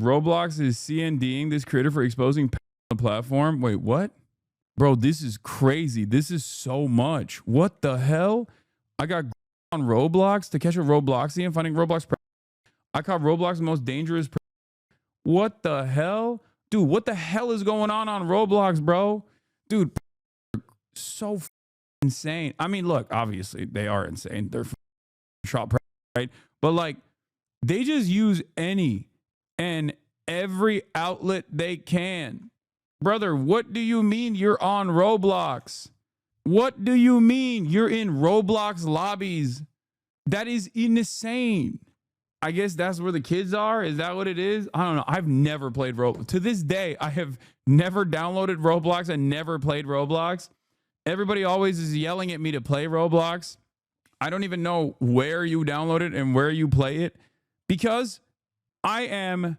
Roblox is CNDing this creator for exposing the platform. Wait, what? Bro, this is crazy. This is so much. What the hell? I got on Roblox to catch a Robloxian finding Roblox. I caught Roblox the most dangerous. What the hell? Dude, what the hell is going on Roblox, bro? Dude, so insane. I mean, look, obviously they are insane. They're shot, right? But like, they just use any and every outlet they can. Brother, what do you mean you're on Roblox? What do you mean you're in Roblox lobbies? That is insane. I guess that's where the kids are. Is that what it is? I don't know. I've never played Roblox. To this day, I have never downloaded Roblox and never played Roblox. Everybody always is yelling at me to play Roblox. I don't even know where you download it and where you play it because I am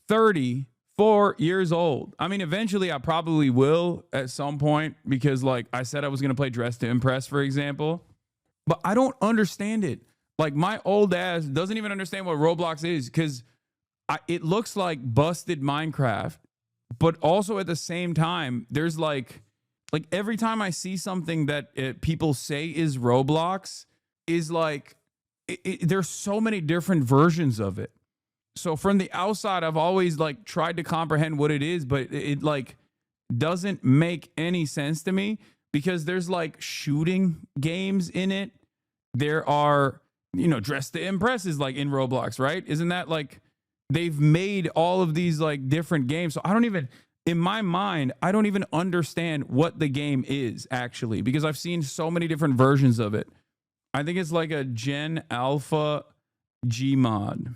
34 years old. I mean, eventually I probably will at some point because like I said, I was going to play Dress to Impress, for example, but I don't understand it. Like my old ass doesn't even understand what Roblox is because it looks like busted Minecraft, but also at the same time, there's like every time I see something that people say is Roblox is like, there's so many different versions of it. So from the outside, I've always like tried to comprehend what it is, but it like doesn't make any sense to me because there's like shooting games in it. There are, you know, Dress to Impress is like in Roblox, right? Isn't that like they've made all of these like different games? So I don't even, in my mind, I don't even understand what the game is actually because I've seen so many different versions of it. I think it's like a Gen Alpha Gmod.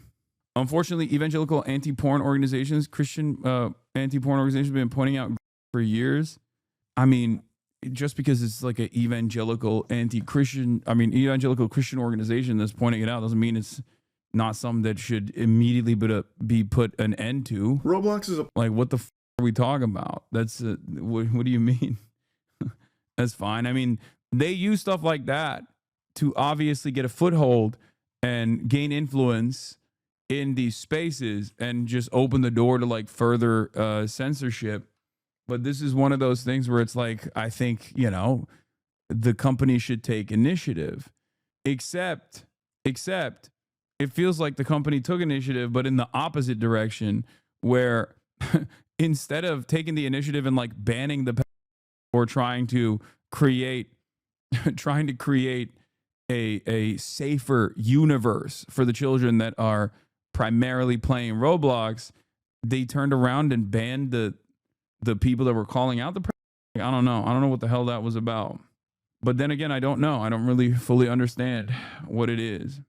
Unfortunately, evangelical anti-porn organizations, Christian anti-porn organizations have been pointing out for years. I mean, just because it's like an evangelical anti-Christian, evangelical Christian organization that's pointing it out doesn't mean it's not something that should immediately be put an end to. Roblox is like, what the f are we talking about? That's what do you mean? That's fine. I mean, they use stuff like that to obviously get a foothold and gain influence in these spaces and just open the door to like further censorship. But this is one of those things where it's like, I think, you know, the company should take initiative, except it feels like the company took initiative, but in the opposite direction where instead of taking the initiative and like banning the or trying to create a safer universe for the children that are primarily playing Roblox, they turned around and banned the people that were calling out the I don't know what the hell that was about. But then again, I don't know. I don't really fully understand what it is.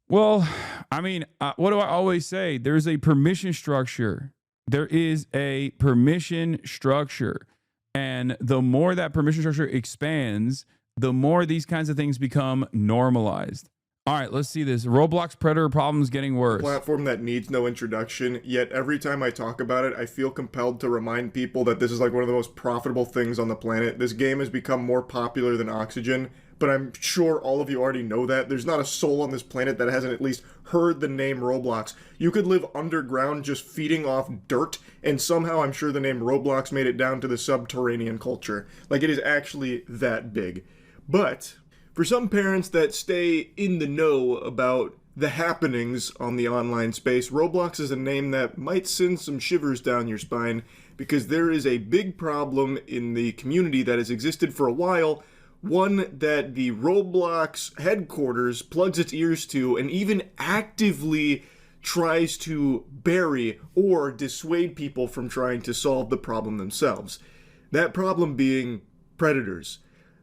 Well, I mean, what do I always say? There's a permission structure. There is a permission structure. And the more that permission structure expands, the more these kinds of things become normalized. All right, let's see this. Roblox predator problems getting worse. A platform that needs no introduction, yet every time I talk about it, I feel compelled to remind people that this is like one of the most profitable things on the planet. This game has become more popular than oxygen, but I'm sure all of you already know that. There's not a soul on this planet that hasn't at least heard the name Roblox. You could live underground just feeding off dirt, and somehow I'm sure the name Roblox made it down to the subterranean culture. Like, it is actually that big. But for some parents that stay in the know about the happenings on the online space, Roblox is a name that might send some shivers down your spine because there is a big problem in the community that has existed for a while, one that the Roblox headquarters plugs its ears to and even actively tries to bury or dissuade people from trying to solve the problem themselves. That problem being predators.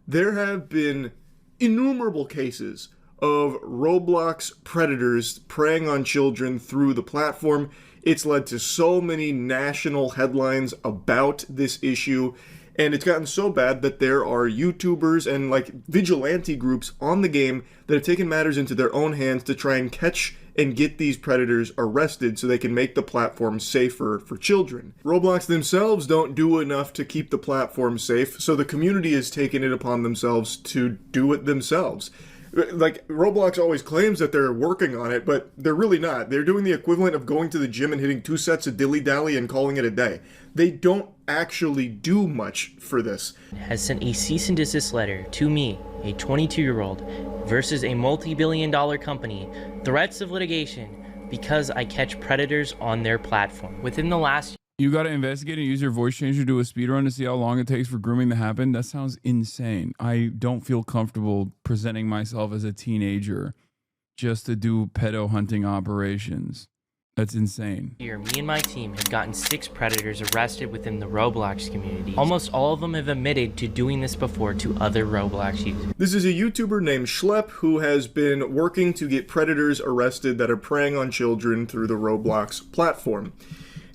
There have been innumerable cases of Roblox predators preying on children through the platform. It's led to so many national headlines about this issue, and it's gotten so bad that there are YouTubers and like vigilante groups on the game that have taken matters into their own hands to try and catch and get these predators arrested so they can make the platform safer for children. Roblox themselves don't do enough to keep the platform safe, so the community has taken it upon themselves to do it themselves. Like, Roblox always claims that they're working on it, but they're really not. They're doing the equivalent of going to the gym and hitting 2 sets of dilly-dally and calling it a day. They don't actually do much for this. Has sent a cease and desist letter to me, a 22-year-old, versus a multi-billion-dollar company, threats of litigation because I catch predators on their platform. Within the last You got to investigate and use your voice changer to do a speedrun to see how long it takes for grooming to happen. That sounds insane. I don't feel comfortable presenting myself as a teenager just to do pedo hunting operations. That's insane. year, me and my team have gotten 6 predators arrested within the Roblox community. Almost all of them have admitted to doing this before to other Roblox users. This is a YouTuber named Schlep who has been working to get predators arrested that are preying on children through the Roblox platform.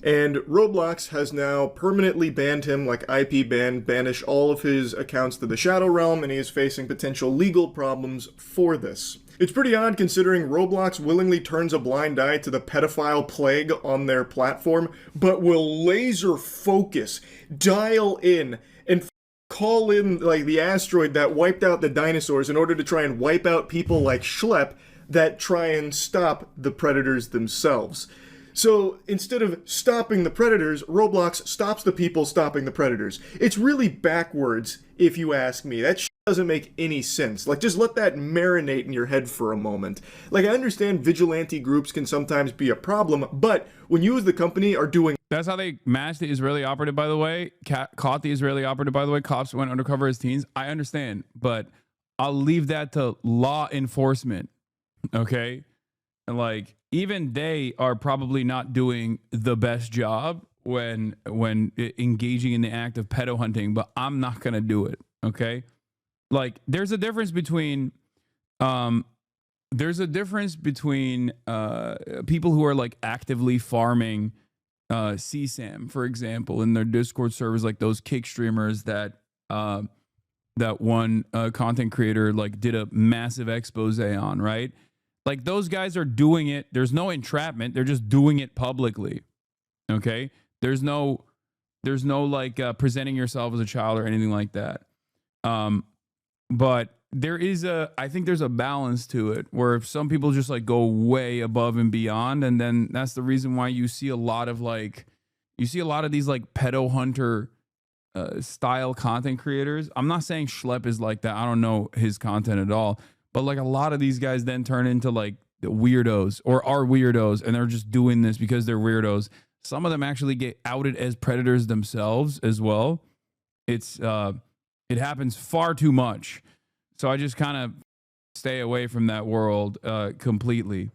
And Roblox has now permanently banned him, like IP ban, banished all of his accounts to the Shadow Realm, and he is facing potential legal problems for this. It's pretty odd considering Roblox willingly turns a blind eye to the pedophile plague on their platform, but will laser focus, dial in, and call in like the asteroid that wiped out the dinosaurs in order to try and wipe out people like Schlep that try and stop the predators themselves. So instead of stopping the predators, Roblox stops the people stopping the predators. It's really backwards, if you ask me. That doesn't make any sense. Like, just let that marinate in your head for a moment. Like, I understand vigilante groups can sometimes be a problem, but when you as the company are doing... That's how they matched the Israeli operative, by the way. Caught the Israeli operative, by the way. Cops went undercover as teens. I understand, but I'll leave that to law enforcement, okay? And like, even they are probably not doing the best job when engaging in the act of pedo hunting, but I'm not going to do it, okay? Like, there's a difference between people who are like actively farming CSAM, for example, in their Discord servers, like those kick streamers that one content creator like did a massive expose on, right? Like, those guys are doing it. There's no entrapment. They're just doing it publicly. Okay? There's no like presenting yourself as a child or anything like that. But I think there's a balance to it where some people just like go way above and beyond. And then that's the reason why you see a lot of these like pedo hunter style content creators. I'm not saying Schlep is like that. I don't know his content at all. But like, a lot of these guys then turn into like the weirdos or are weirdos, and they're just doing this because they're weirdos. Some of them actually get outed as predators themselves as well. It happens far too much. So I just kind of stay away from that world completely.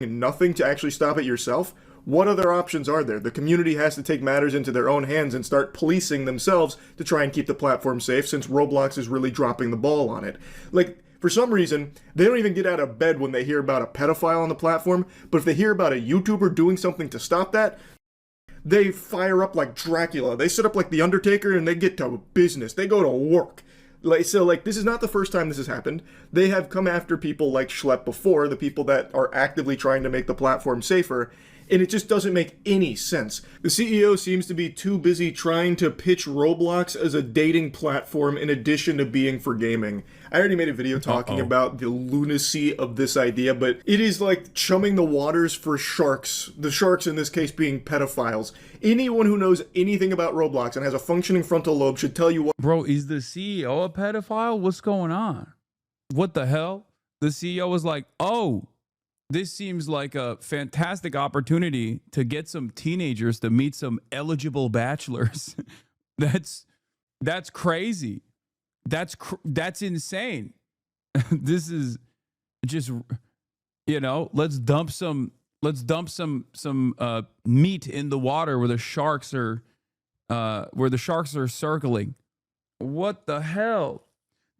Nothing to actually stop it yourself. What other options are there? The community has to take matters into their own hands and start policing themselves to try and keep the platform safe, since Roblox is really dropping the ball on it. Like, for some reason, they don't even get out of bed when they hear about a pedophile on the platform, but if they hear about a YouTuber doing something to stop that, they fire up like Dracula. They sit up like The Undertaker and they get to business. They go to work. This is not the first time this has happened. They have come after people like Schlep before, the people that are actively trying to make the platform safer, and it just doesn't make any sense. The CEO seems to be too busy trying to pitch Roblox as a dating platform in addition to being for gaming. I already made a video talking about the lunacy of this idea, but it is like chumming the waters for sharks. The sharks in this case being pedophiles. Anyone who knows anything about Roblox and has a functioning frontal lobe should tell you what... Bro, is the CEO a pedophile? What's going on? What the hell? The CEO was like, oh, this seems like a fantastic opportunity to get some teenagers to meet some eligible bachelors. That's crazy. That's insane. This is just, let's dump some meat in the water where the sharks are circling. What the hell?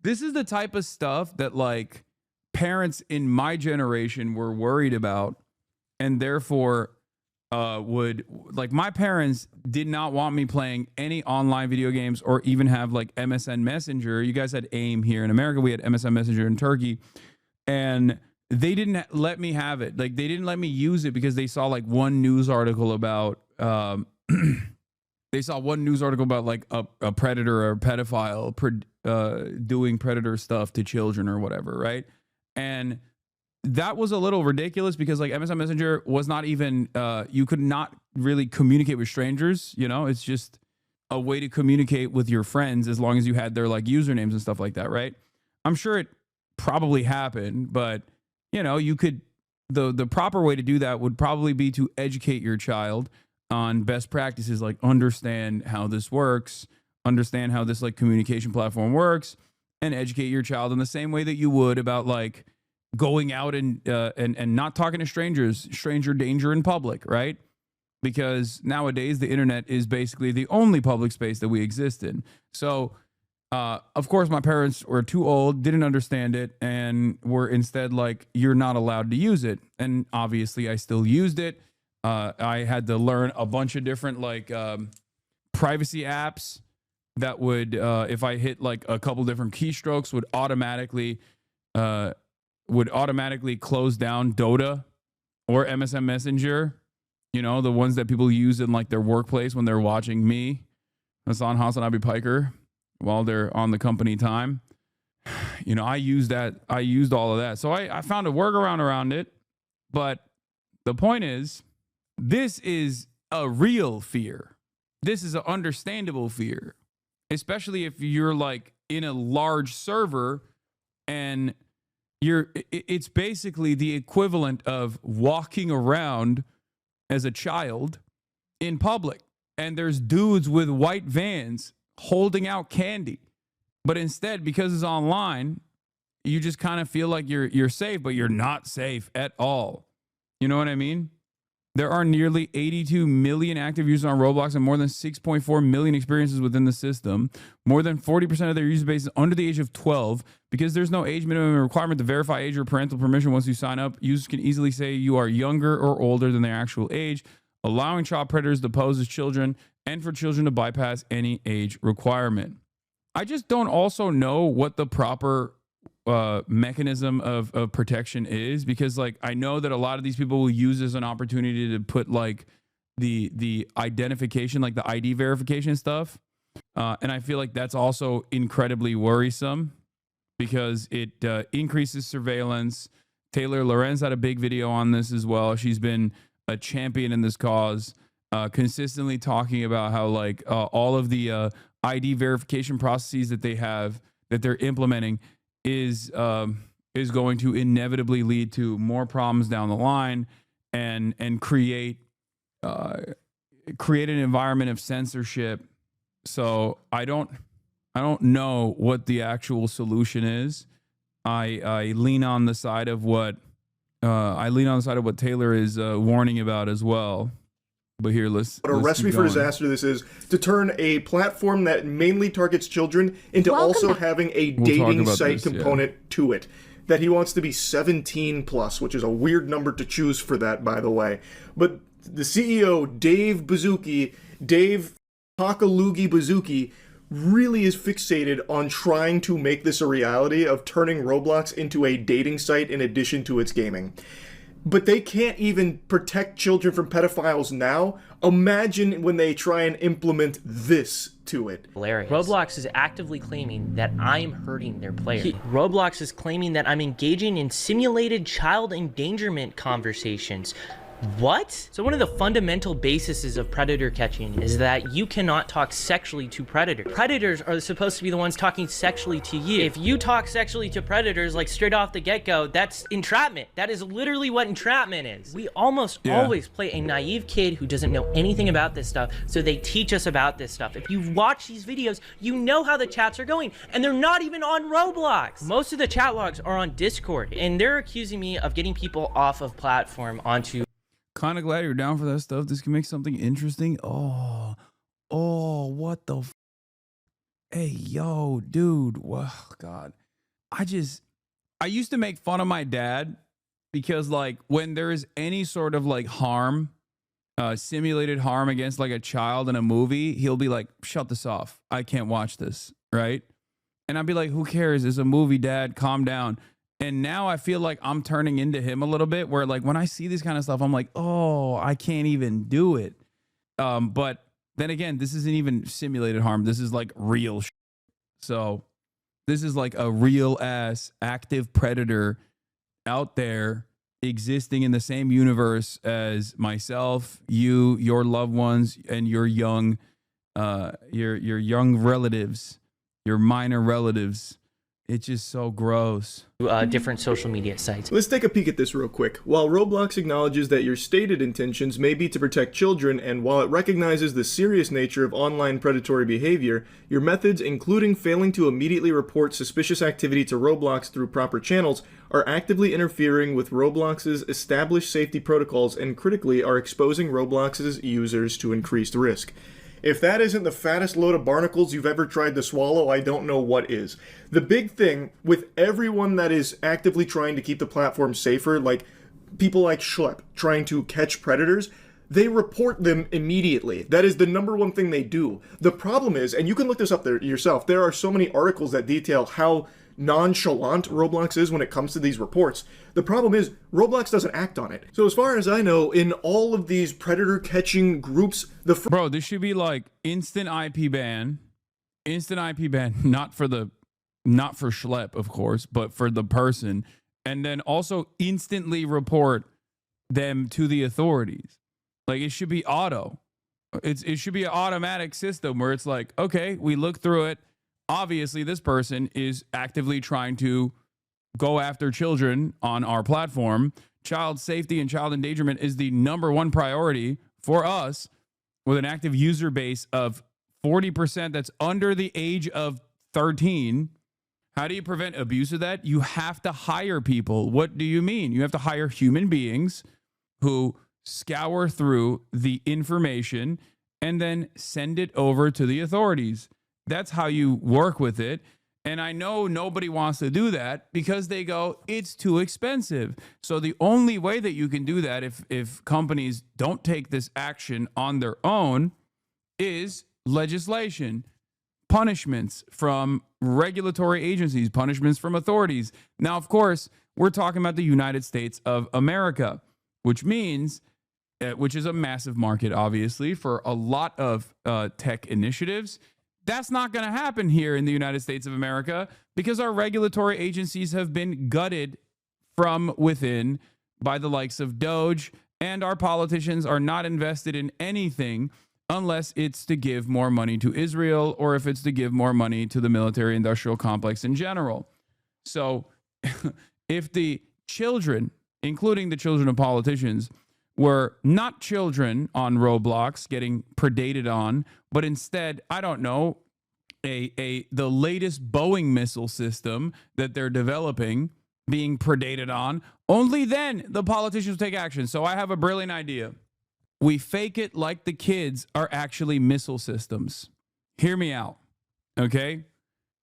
This is the type of stuff that like parents in my generation were worried about, and therefore my parents did not want me playing any online video games or even have like MSN Messenger. You guys had AIM here in America. We had MSN Messenger in Turkey, and they didn't let me have it. Like, they didn't let me use it because they saw like one news article about like a predator or a pedophile doing predator stuff to children or whatever, right? And that was a little ridiculous because like MSN Messenger was not even, you could not really communicate with strangers. You know, it's just a way to communicate with your friends as long as you had their like usernames and stuff like that, right? I'm sure it probably happened, but you know, you could, the proper way to do that would probably be to educate your child on best practices, like understand how this works, understand how this like communication platform works, and educate your child in the same way that you would about like going out and not talking to strangers, stranger danger in public, right? Because nowadays the internet is basically the only public space that we exist in. So, of course, my parents were too old, didn't understand it, and were instead like, you're not allowed to use it. And obviously, I still used it. I had to learn a bunch of different like privacy apps that would, if I hit like a couple different keystrokes, would automatically close down Dota or MSN Messenger. You know, the ones that people use in like their workplace when they're watching me, Hasan, MoistCr1TiKaL, while they're on the company time. You know, I used all of that. So I found a workaround around it. But the point is, this is a real fear. This is an understandable fear, especially if you're like in a large server and it's basically the equivalent of walking around as a child in public, and there's dudes with white vans holding out candy. But instead, because it's online, you just kind of feel like you're safe, but you're not safe at all. You know what I mean? There are nearly 82 million active users on Roblox and more than 6.4 million experiences within the system. More than 40% of their user base is under the age of 12. Because there's no age minimum requirement to verify age or parental permission once you sign up, users can easily say you are younger or older than their actual age, allowing child predators to pose as children and for children to bypass any age requirement. I just don't also know what the proper mechanism of protection is, because like I know that a lot of these people will use this as an opportunity to put like the identification, like the ID verification stuff, and I feel like that's also incredibly worrisome because it increases surveillance. Taylor Lorenz had a big video on this as well. She's been a champion in this cause, consistently talking about how like all of the ID verification processes that they're implementing is going to inevitably lead to more problems down the line and create an environment of censorship. So I don't know what the actual solution is. I lean on the side of what Taylor is warning about as well. But here, let's What a recipe for disaster this is, to turn a platform that mainly targets children into also having a dating site component to it. That he wants to be 17 plus, which is a weird number to choose for that, by the way. But the CEO, Dave Takalugi, really is fixated on trying to make this a reality of turning Roblox into a dating site in addition to its gaming. But they can't even protect children from pedophiles now. Imagine when they try and implement this to it. Hilarious. Roblox is actively claiming that I'm hurting their players. Roblox is claiming that I'm engaging in simulated child endangerment conversations. What? So one of the fundamental bases of predator catching is that you cannot talk sexually to predators. Predators are supposed to be the ones talking sexually to you. If you talk sexually to predators like straight off the get-go, that's entrapment. That is literally what entrapment is. We almost always play a naive kid who doesn't know anything about this stuff, so they teach us about this stuff. If you watch these videos, you know how the chats are going, and they're not even on Roblox. Most of the chat logs are on Discord, and they're accusing me of getting people off of platform onto... Kind of glad you're down for that stuff. This can make something interesting. Oh, what the hey, yo, dude. Wow, God. I used to make fun of my dad because like when there is any sort of like harm, simulated harm against like a child in a movie, he'll be like, shut this off. I can't watch this. Right. And I'd be like, who cares? It's a movie, Dad. Calm down. And now I feel like I'm turning into him a little bit, where like when I see this kind of stuff, I'm like, oh, I can't even do it. But then again, this isn't even simulated harm. This is like real shit. So this is like a real ass active predator out there existing in the same universe as myself, you, your loved ones, and your young relatives, your minor relatives. It's just so gross. Different social media sites. Let's take a peek at this real quick. While Roblox acknowledges that your stated intentions may be to protect children, and while it recognizes the serious nature of online predatory behavior, your methods, including failing to immediately report suspicious activity to Roblox through proper channels, are actively interfering with Roblox's established safety protocols and critically are exposing Roblox's users to increased risk. If that isn't the fattest load of barnacles you've ever tried to swallow, I don't know what is. The big thing with everyone that is actively trying to keep the platform safer, like people like Schlep trying to catch predators, they report them immediately. That is the number one thing they do. The problem is, and you can look this up there yourself, there are so many articles that detail how nonchalant Roblox is when it comes to these reports. The problem is Roblox doesn't act on it. So as far as I know, in all of these predator catching groups, bro, this should be like instant IP ban, not for Schlep, of course, but for the person, and then also instantly report them to the authorities. Like it should be auto. It should be an automatic system where it's like, okay, we look through it. Obviously, this person is actively trying to go after children on our platform. Child safety and child endangerment is the number one priority for us with an active user base of 40% that's under the age of 13. How do you prevent abuse of that? You have to hire people. What do you mean? You have to hire human beings who scour through the information and then send it over to the authorities. That's how you work with it. And I know nobody wants to do that because they go, it's too expensive. So the only way that you can do that if companies don't take this action on their own is legislation, punishments from regulatory agencies, punishments from authorities. Now, of course, we're talking about the United States of America, which means, which is a massive market, obviously, for a lot of tech initiatives. That's not going to happen here in the United States of America because our regulatory agencies have been gutted from within by the likes of Doge, and our politicians are not invested in anything unless it's to give more money to Israel or if it's to give more money to the military-industrial complex in general. So if the children, including the children of politicians, were not children on Roblox getting predated on, but instead, I don't know, the latest Boeing missile system that they're developing being predated on, only then the politicians take action. So I have a brilliant idea. We fake it like the kids are actually missile systems. Hear me out, okay?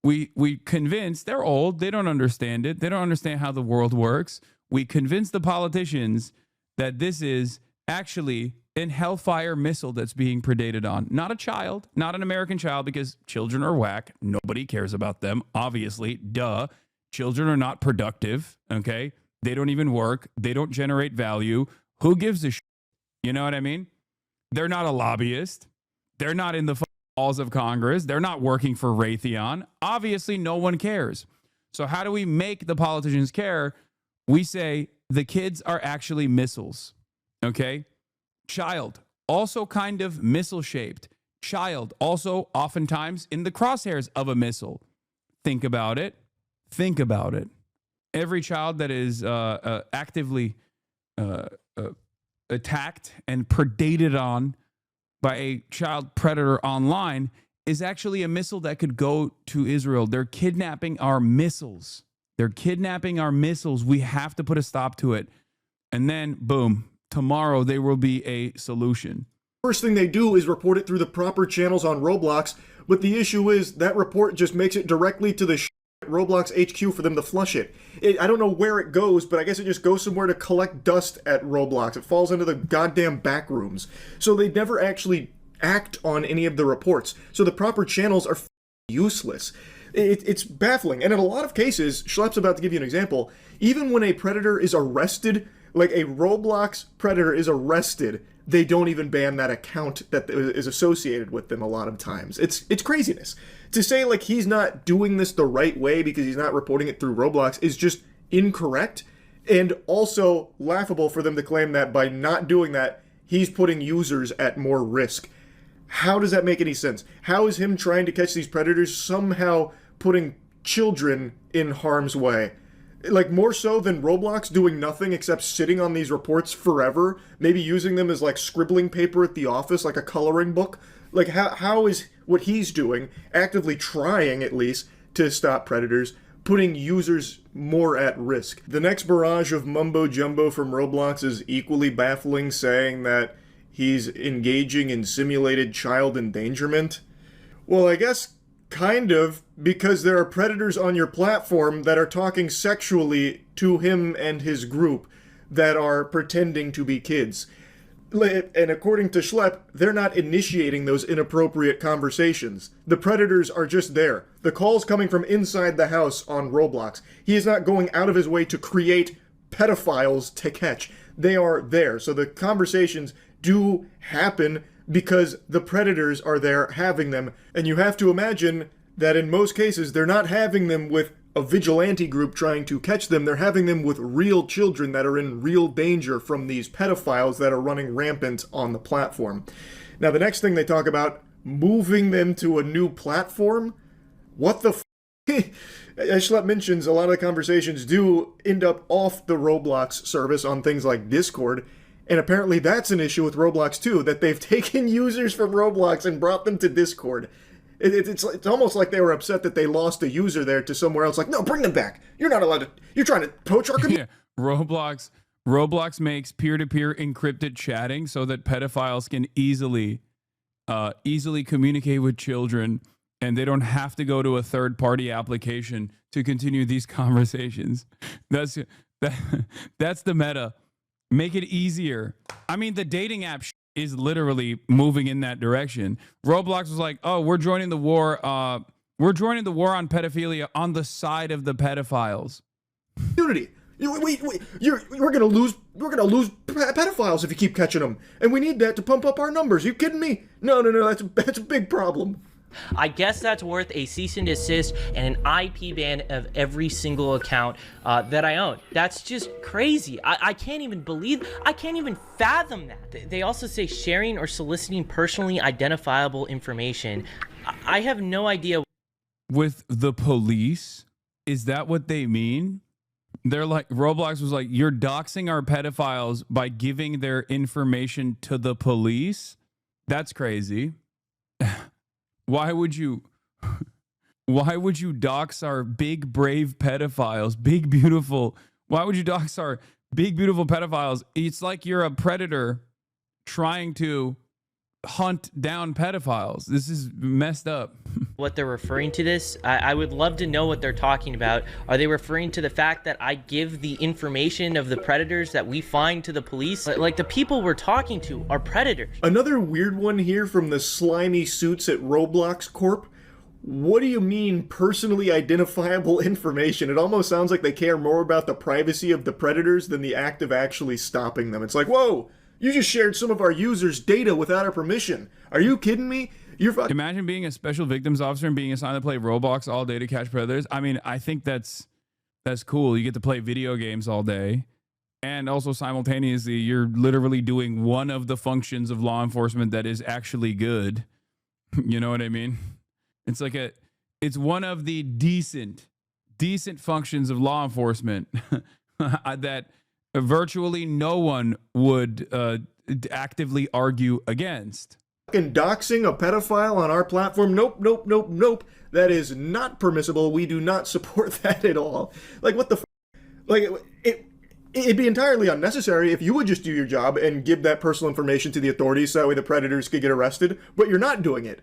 We convince, they're old, they don't understand it, they don't understand how the world works. We convince the politicians that this is actually an Hellfire missile that's being predated on. Not a child, not an American child, because children are whack. Nobody cares about them, obviously. Duh. Children are not productive, okay? They don't even work. They don't generate value. Who gives a shit? You know what I mean? They're not a lobbyist. They're not in the halls of Congress. They're not working for Raytheon. Obviously, no one cares. So how do we make the politicians care? We say the kids are actually missiles, okay? Child, also kind of missile-shaped. Child, also oftentimes in the crosshairs of a missile. Think about it. Think about it. Every child that is actively attacked and predated on by a child predator online is actually a missile that could go to Israel. They're kidnapping our missiles. They're kidnapping our missiles. We have to put a stop to it. And then, boom, tomorrow there will be a solution. First thing they do is report it through the proper channels on Roblox, but the issue is that report just makes it directly to the Roblox HQ for them to flush it. I don't know where it goes, but I guess it just goes somewhere to collect dust at Roblox. It falls into the goddamn back rooms. So they never actually act on any of the reports. So the proper channels are useless. It's baffling. And in a lot of cases, Schlepp's about to give you an example, even when a predator is arrested, like a Roblox predator is arrested, they don't even ban that account that is associated with them a lot of times. It's craziness. To say like he's not doing this the right way because he's not reporting it through Roblox is just incorrect. And also laughable for them to claim that by not doing that, he's putting users at more risk. How does that make any sense? How is him trying to catch these predators somehow putting children in harm's way? Like, more so than Roblox doing nothing except sitting on these reports forever, maybe using them as like scribbling paper at the office, like a coloring book. Like, how is what he's doing, actively trying at least to stop predators, putting users more at risk? The next barrage of mumbo jumbo from Roblox is equally baffling, saying that he's engaging in simulated child endangerment. Well, I guess kind of, because there are predators on your platform that are talking sexually to him and his group that are pretending to be kids. And according to Schlep, they're not initiating those inappropriate conversations. The predators are just there. The call's coming from inside the house on Roblox. He is not going out of his way to create pedophiles to catch. They are there. So the conversations do happen because the predators are there having them. And you have to imagine that in most cases, they're not having them with a vigilante group trying to catch them. They're having them with real children that are in real danger from these pedophiles that are running rampant on the platform. Now, the next thing they talk about, moving them to a new platform? What the As Schlep mentions, a lot of the conversations do end up off the Roblox service on things like Discord. And apparently that's an issue with Roblox too, that they've taken users from Roblox and brought them to Discord. It's almost like they were upset that they lost a user there to somewhere else. Like, no, bring them back. You're not allowed to. You're trying to poach our community. Yeah. Roblox makes peer-to-peer encrypted chatting so that pedophiles can easily communicate with children, and they don't have to go to a third-party application to continue these conversations. That's the meta. Make it easier. I mean, the dating app is literally moving in that direction. Roblox was like, "Oh, we're joining the war. We're joining the war on pedophilia on the side of the pedophiles." Community. We're gonna lose pedophiles if you keep catching them, and we need that to pump up our numbers. Are you kidding me? No. That's a big problem. I guess that's worth a cease and desist and an IP ban of every single account that I own. That's just crazy. I can't even fathom that. They also say sharing or soliciting personally identifiable information. I have no idea. With the police? Is that what they mean? They're like, Roblox was like, you're doxing our pedophiles by giving their information to the police? That's crazy. Why would you dox our big, brave pedophiles? Why would you dox our big, beautiful pedophiles? It's like you're a predator trying to hunt down pedophiles. This is messed up. What they're referring to this, I would love to know what they're talking about. Are they referring to the fact that I give the information of the predators that we find to the police? Like, the people we're talking to are predators. Another weird one here from the slimy suits at Roblox Corp. What do you mean personally identifiable information? It almost sounds like they care more about the privacy of the predators than the act of actually stopping them. It's like, whoa, you just shared some of our users' data without our permission. Are you kidding me? Imagine being a special victims officer and being assigned to play Roblox all day to catch predators. I mean, I think that's cool. You get to play video games all day. And also simultaneously, you're literally doing one of the functions of law enforcement that is actually good. You know what I mean? It's like it's one of the decent functions of law enforcement that virtually no one would actively argue against. Doxing a pedophile on our platform? Nope. That is not permissible. We do not support that at all. Like, what the like, it'd be entirely unnecessary if you would just do your job and give that personal information to the authorities so that way the predators could get arrested, but you're not doing it.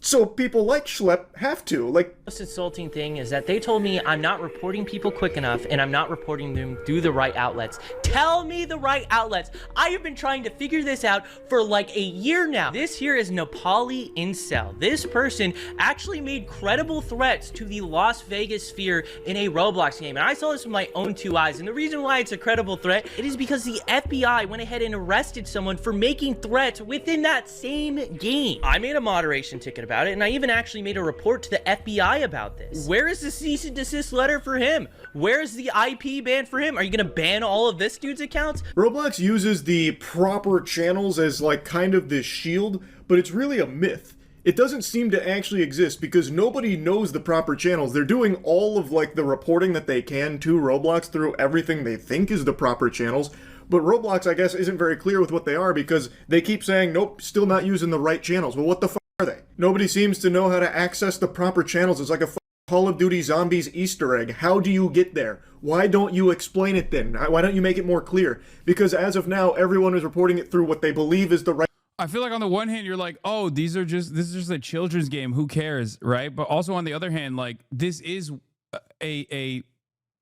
So people like Schlep have to. Like, the most insulting thing is that they told me I'm not reporting people quick enough and I'm not reporting them through the right outlets. Tell me the right outlets. I have been trying to figure this out for like a year now. This here is Nepali Incel. This person actually made credible threats to the Las Vegas sphere in a Roblox game, and I saw this with my own two eyes. And the reason why it's a credible threat, it is because the FBI went ahead and arrested someone for making threats within that same game. I made a moderation ticket about it, and I even actually made a report to the FBI about this. Where is the cease and desist letter for him? Where is the IP ban for him? Are you gonna ban all of this dude's accounts? Roblox uses the proper channels as like kind of this shield, but it's really a myth. It doesn't seem to actually exist because nobody knows the proper channels. They're doing all of like the reporting that they can to Roblox through everything they think is the proper channels. But Roblox, I guess, isn't very clear with what they are because they keep saying, nope, still not using the right channels. Well, what the fuck are they? Nobody seems to know how to access the proper channels. It's like a Call of Duty Zombies Easter egg. How do you get there? Why don't you explain it then? Why don't you make it more clear? Because as of now, everyone is reporting it through what they believe is the right. I feel like on the one hand, you're like, oh, this is just a children's game. Who cares, right? But also on the other hand, like this is a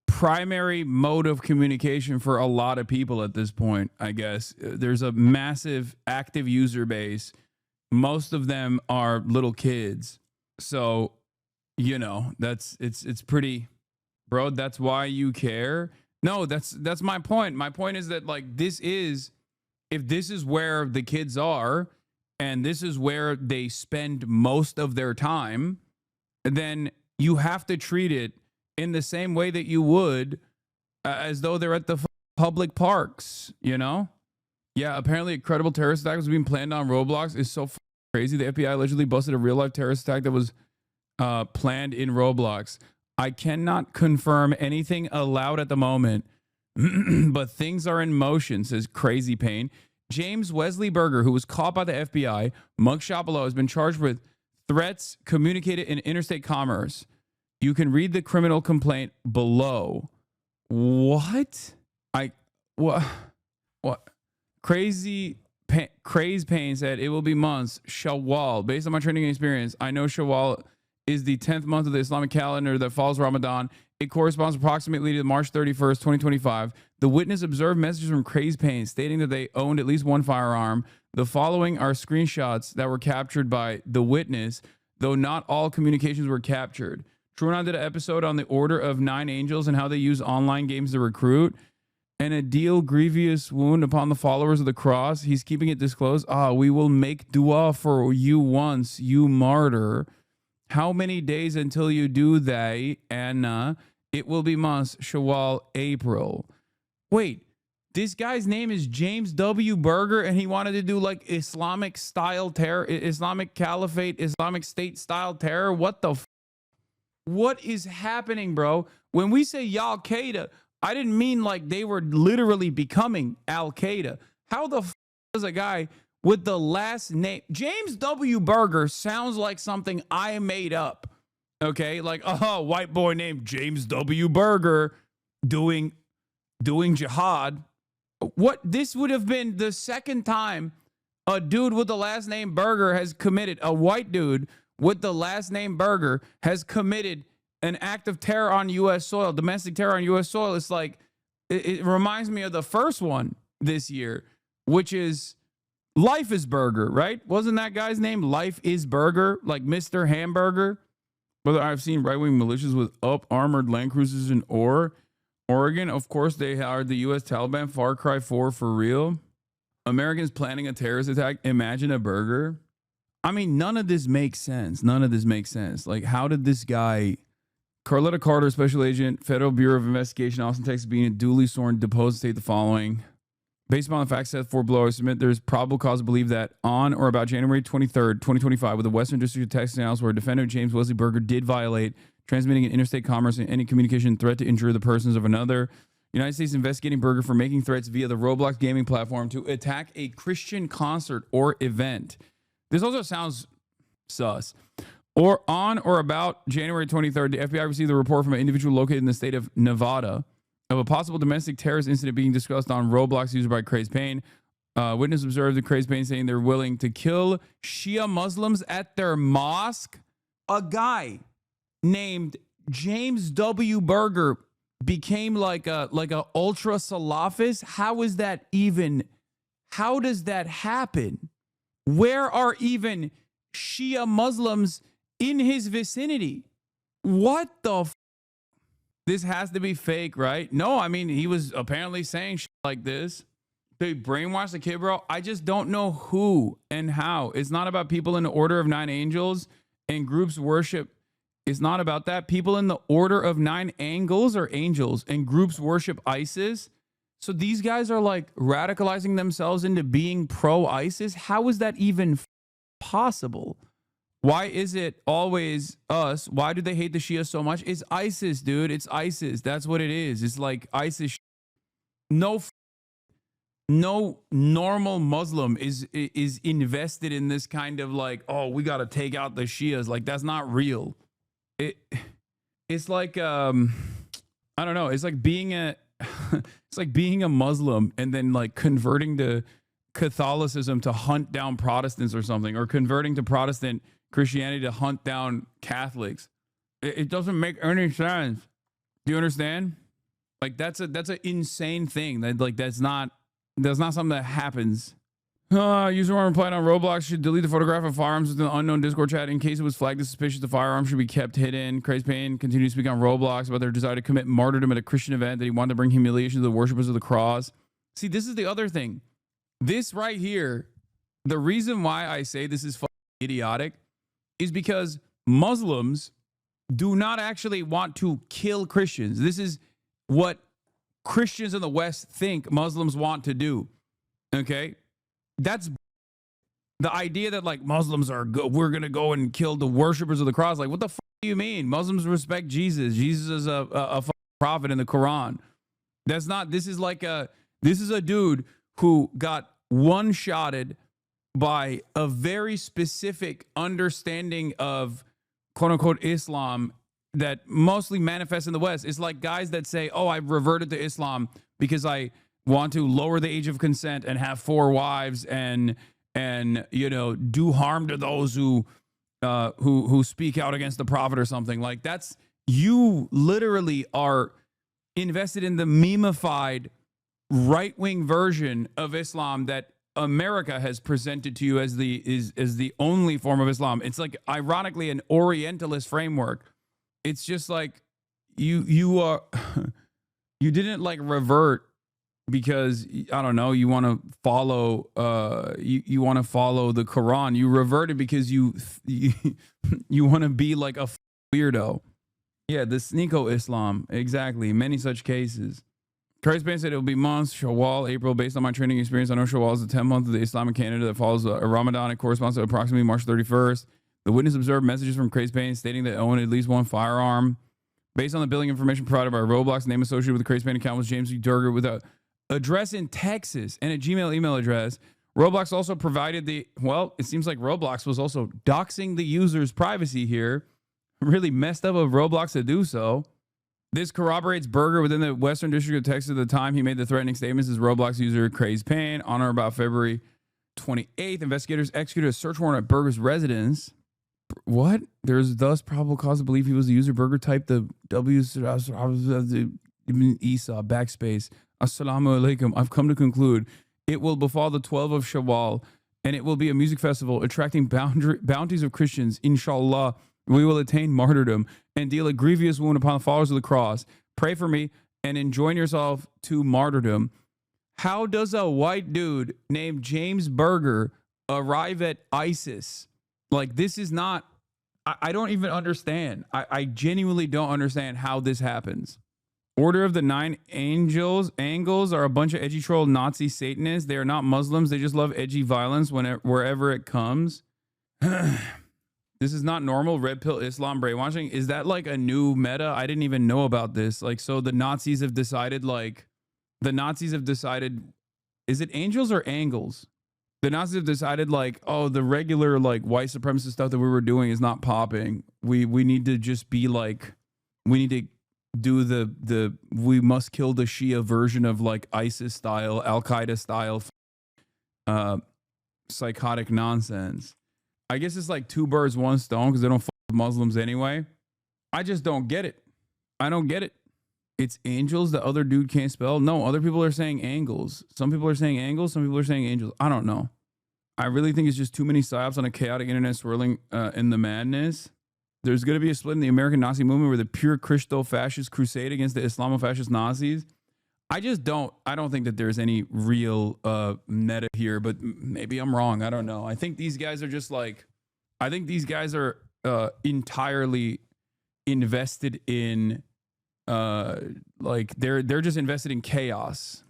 primary mode of communication for a lot of people at this point, I guess. There's a massive active user base. Most of them are little kids. So, you know, it's pretty, bro, that's why you care. No, that's my point. My point is that like if this is where the kids are and this is where they spend most of their time, then you have to treat it in the same way that you would as though they're at the public parks, you know? Yeah, apparently a credible terrorist attack was being planned on Roblox. Is so crazy. The FBI allegedly busted a real-life terrorist attack that was planned in Roblox. I cannot confirm anything aloud at the moment, but things are in motion, says Crazy Pain. James Wesley Berger, who was caught by the FBI, mugshot below, has been charged with threats communicated in interstate commerce. You can read the criminal complaint below. What? What? Crazy Pain said it will be months. Shawwal. Based on my training experience, I know Shawwal is the 10th month of the Islamic calendar that follows Ramadan. It corresponds approximately to March 31st, 2025. The witness observed messages from Crazy Pain stating that they owned at least one firearm. The following are screenshots that were captured by the witness, though not all communications were captured. TrueAnon did an episode on the Order of Nine Angels and how they use online games to recruit. And a deal grievous wound upon the followers of the cross. He's keeping it disclosed. We will make dua for you once, you martyr. How many days until you do that, Anna? It will be months, Shawwal, April. Wait, this guy's name is James W. Berger, and he wanted to do like Islamic style terror, Islamic Caliphate, Islamic State style terror. What the what is happening, bro? When we say Al-Qaeda, I didn't mean like they were literally becoming Al-Qaeda. How the does a guy with the last name James W. Berger sounds like something I made up? Okay, like white boy named James W. Berger doing jihad. What this would have been the second time a dude with the last name Berger has committed, a white dude with the last name Berger has committed an act of terror on U.S. soil, domestic terror on U.S. soil. It's like, it reminds me of the first one this year, which is Life is Burger, right? Wasn't that guy's name Life is Burger, like Mr. Hamburger? Brother, I've seen right-wing militias with up-armored Land Cruisers in Oregon. Of course, they are the U.S. Taliban. Far Cry 4 for real. Americans planning a terrorist attack. Imagine a burger. I mean, none of this makes sense. None of this makes sense. Like, how did this guy, Carletta Carter, Special Agent, Federal Bureau of Investigation, Austin, Texas, being duly sworn, deposed, state the following. Based upon the facts set forth below, I submit there's probable cause to believe that on or about January 23rd, 2025, with the Western District of Texas and elsewhere, defendant James Wesley Berger did violate transmitting in interstate commerce and any communication threat to injure the persons of another. United States investigating Berger for making threats via the Roblox gaming platform to attack a Christian concert or event. This also sounds sus. Or on or about January 23rd, the FBI received a report from an individual located in the state of Nevada of a possible domestic terrorist incident being discussed on Roblox used by Crazy Pain. Witness observed the Crazy Pain saying they're willing to kill Shia Muslims at their mosque. A guy named James W. Berger became like a ultra Salafist? How is that even? How does that happen? Where are even Shia Muslims in his vicinity? What the this has to be fake, right? No, I mean, he was apparently saying shit like this. They brainwashed the kid, bro. I just don't know who and how. It's not about people in the order of 9 angels and groups worship. It's not about that. People in the order of 9 angles are angels and groups worship ISIS. So these guys are like radicalizing themselves into being pro-ISIS. How is that even possible? Why is it always us? Why do they hate the Shia so much? It's ISIS, dude. It's ISIS. That's what it is. It's like ISIS. No normal Muslim is invested in this kind of like, oh, we got to take out the Shias. Like, that's not real. It's like I don't know. It's like being a it's like being a Muslim and then like converting to Catholicism to hunt down Protestants or something, or converting to Protestant Christianity to hunt down Catholics. It doesn't make any sense. Do you understand? Like that's an insane thing. That like that's not something that happens. User one replied on Roblox should delete the photograph of firearms within the unknown Discord chat in case it was flagged as suspicious. The firearm should be kept hidden. Crazy Payne continued to speak on Roblox about their desire to commit martyrdom at a Christian event, that he wanted to bring humiliation to the worshippers of the cross. See, this is the other thing. This right here, the reason why I say this is idiotic is because Muslims do not actually want to kill Christians. This is what Christians in the West think Muslims want to do. Okay? That's the idea that like Muslims are we're going to go and kill the worshippers of the cross. Like, what the fuck do you mean? Muslims respect Jesus. Jesus is a prophet in the Quran. That's not, this is a dude who got one-shotted by a very specific understanding of quote-unquote Islam that mostly manifests in the West. It's like guys that say, oh, I reverted to Islam because I want to lower the age of consent and have 4 wives and you know, do harm to those who speak out against the prophet or something. Like, that's, you literally are invested in the memeified right-wing version of Islam that America has presented to you as the only form of Islam. It's like, ironically, an Orientalist framework. It's just like you are you didn't like revert because, I don't know, you want to follow you want to follow the Quran. You reverted because you want to be like a weirdo. Yeah, the Sneeko Islam, exactly. Many such cases. Christ Bane said it will be months, Shawwal, April. Based on my training experience, I know Shawwal is the 10th month of the Islamic calendar that follows a Ramadan. It corresponds to approximately March 31st. The witness observed messages from Crazy Payne stating that owned at least 1 firearm. Based on the billing information provided by Roblox, the name associated with the Crazy Payne account was James V. Durger with a address in Texas and a Gmail email address. Roblox also provided it seems like Roblox was also doxing the user's privacy here. Really messed up of Roblox to do so. This corroborates Berger within the Western District of Texas at the time he made the threatening statements as Roblox user Crazy Payne. On or about February 28th, investigators executed a search warrant at Berger's residence. What? There's thus probable cause to believe he was the user. Berger typed the Ibn Isa backspace. Assalamu alaikum. I've come to conclude it will befall the 12th of Shawwal, and it will be a music festival attracting bounties of Christians. Inshallah, we will attain martyrdom and deal a grievous wound upon the followers of the cross. Pray for me and enjoin yourself to martyrdom. How does a white dude named James Berger arrive at ISIS? Like, this is not, I don't even understand. I genuinely don't understand how this happens. Order of the 9 angles are a bunch of edgy troll Nazi Satanists. They are not Muslims. They just love edgy violence wherever it comes. This is not normal red pill Islam brainwashing. Is that like a new meta? I didn't even know about this. Like, so the Nazis have decided, is it angels or angles? The Nazis have decided like, oh, the regular like white supremacist stuff that we were doing is not popping. We need to just be like, we need to do the we must kill the Shia version of like ISIS style, Al-Qaeda style psychotic nonsense. I guess it's like 2 birds, 1 stone because they don't fuck with Muslims anyway. I just don't get it. I don't get it. It's angels. The other dude can't spell. No, other people are saying angles. Some people are saying angles. Some people are saying angels. I don't know. I really think it's just too many psyops on a chaotic internet swirling in the madness. There's going to be a split in the American Nazi movement where the pure Christo-fascist crusade against the Islamo-fascist Nazis. I don't think that there's any real meta here, but maybe I'm wrong. I don't know. I think these guys are just like, I think these guys are entirely invested in, like they're just invested in chaos.